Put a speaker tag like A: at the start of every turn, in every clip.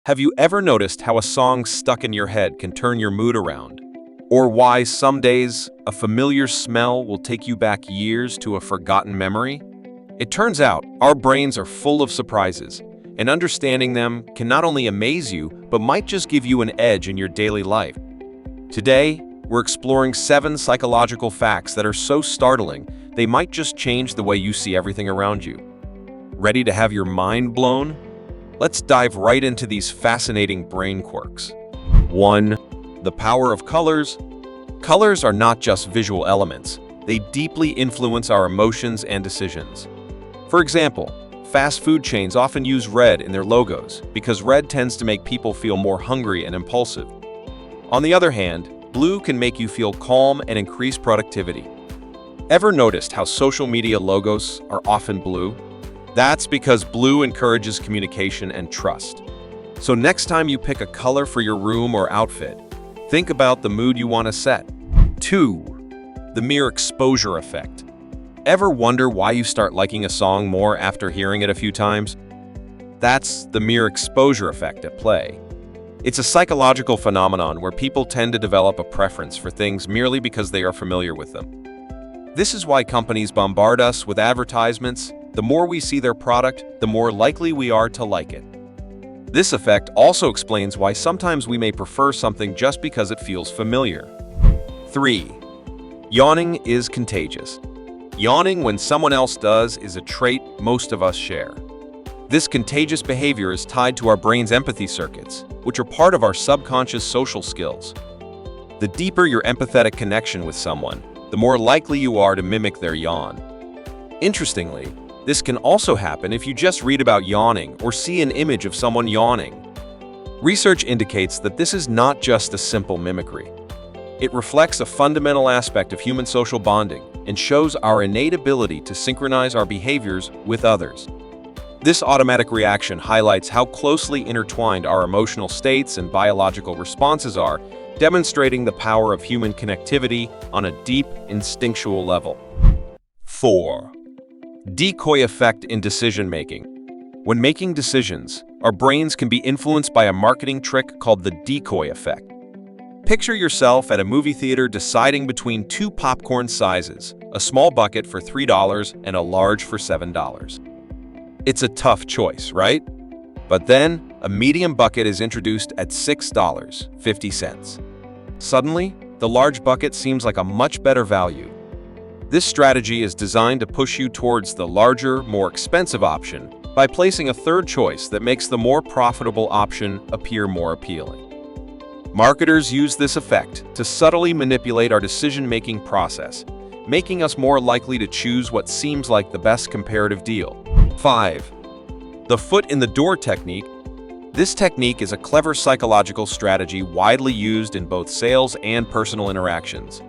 A: Have you ever noticed how a song stuck in your head can turn your mood around? Or why some days a familiar smell will take you back years to a forgotten memory? It turns out our brains are full of surprises, and understanding them can not only amaze you, but might just give you an edge in your daily life. Today, we're exploring 7 psychological facts that are so startling, they might just change the way you see everything around you. Ready to have your mind blown? Let's dive right into these fascinating brain quirks. 1. The power of colors. Colors are not just visual elements. They deeply influence our emotions and decisions. For example, fast food chains often use red in their logos because red tends to make people feel more hungry and impulsive. On the other hand, blue can make you feel calm and increase productivity. Ever noticed how social media logos are often blue? That's because blue encourages communication and trust. So next time you pick a color for your room or outfit, think about the mood you want to set. 2. The mere exposure effect. Ever wonder why you start liking a song more after hearing it a few times? That's the mere exposure effect at play. It's a psychological phenomenon where people tend to develop a preference for things merely because they are familiar with them. This is why companies bombard us with advertisements. The more we see their product, the more likely we are to like it. This effect also explains why sometimes we may prefer something just because it feels familiar. 3. Yawning is contagious. Yawning when someone else does is a trait most of us share. This contagious behavior is tied to our brain's empathy circuits, which are part of our subconscious social skills. The deeper your empathetic connection with someone, the more likely you are to mimic their yawn. Interestingly, this can also happen if you just read about yawning or see an image of someone yawning. Research indicates that this is not just a simple mimicry. It reflects a fundamental aspect of human social bonding and shows our innate ability to synchronize our behaviors with others. This automatic reaction highlights how closely intertwined our emotional states and biological responses are, demonstrating the power of human connectivity on a deep, instinctual level. 4. Decoy effect in decision-making. When making decisions, our brains can be influenced by a marketing trick called the decoy effect. Picture yourself at a movie theater deciding between 2 popcorn sizes, a small bucket for $3 and a large for $7. It's a tough choice, right? But then, a medium bucket is introduced at $6.50. Suddenly, the large bucket seems like a much better value. This strategy is designed to push you towards the larger, more expensive option by placing a third choice that makes the more profitable option appear more appealing. Marketers use this effect to subtly manipulate our decision-making process, making us more likely to choose what seems like the best comparative deal. 5. The foot in the door technique. This technique is a clever psychological strategy widely used in both sales and personal interactions.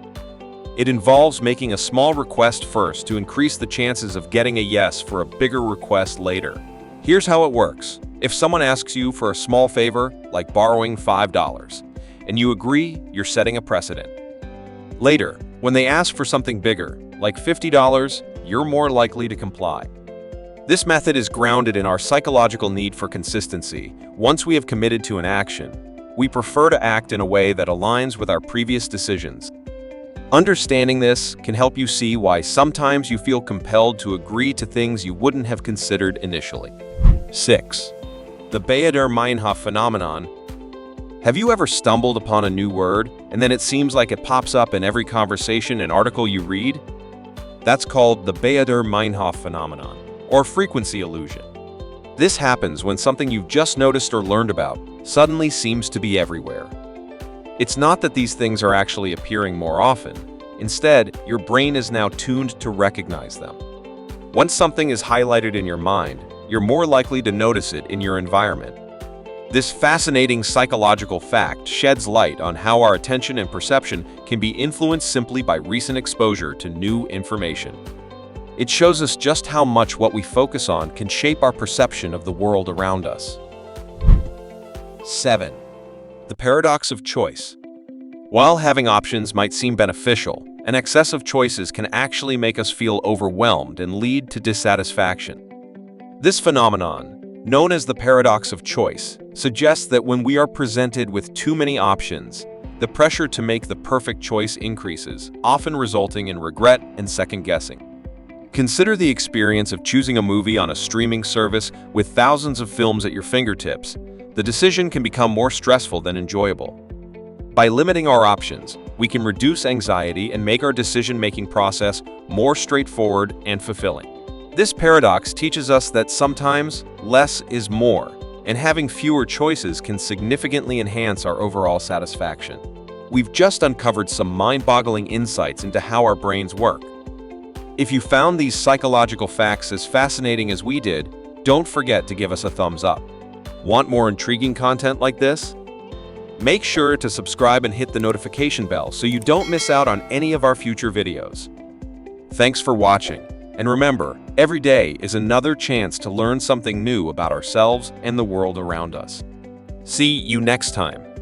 A: It involves making a small request first to increase the chances of getting a yes for a bigger request later. Here's how it works. If someone asks you for a small favor, like borrowing $5, and you agree, you're setting a precedent. Later, when they ask for something bigger, like $50, you're more likely to comply. This method is grounded in our psychological need for consistency. Once we have committed to an action, we prefer to act in a way that aligns with our previous decisions. Understanding this can help you see why sometimes you feel compelled to agree to things you wouldn't have considered initially. 6. The Bader-Meinhof phenomenon. Have you ever stumbled upon a new word, and then it seems like it pops up in every conversation and article you read? That's called the Bader-Meinhof phenomenon, or frequency illusion. This happens when something you've just noticed or learned about suddenly seems to be everywhere. It's not that these things are actually appearing more often. Instead, your brain is now tuned to recognize them. Once something is highlighted in your mind, you're more likely to notice it in your environment. This fascinating psychological fact sheds light on how our attention and perception can be influenced simply by recent exposure to new information. It shows us just how much what we focus on can shape our perception of the world around us. 7. The paradox of choice. While having options might seem beneficial, an excess of choices can actually make us feel overwhelmed and lead to dissatisfaction. This phenomenon, known as the paradox of choice, suggests that when we are presented with too many options, the pressure to make the perfect choice increases, often resulting in regret and second-guessing. Consider the experience of choosing a movie on a streaming service with thousands of films at your fingertips. The decision can become more stressful than enjoyable. By limiting our options, we can reduce anxiety and make our decision-making process more straightforward and fulfilling. This paradox teaches us that sometimes less is more, and having fewer choices can significantly enhance our overall satisfaction. We've just uncovered some mind-boggling insights into how our brains work. If you found these psychological facts as fascinating as we did, don't forget to give us a thumbs up. Want more intriguing content like this? Make sure to subscribe and hit the notification bell so you don't miss out on any of our future videos. Thanks for watching, and remember, every day is another chance to learn something new about ourselves and the world around us. See you next time.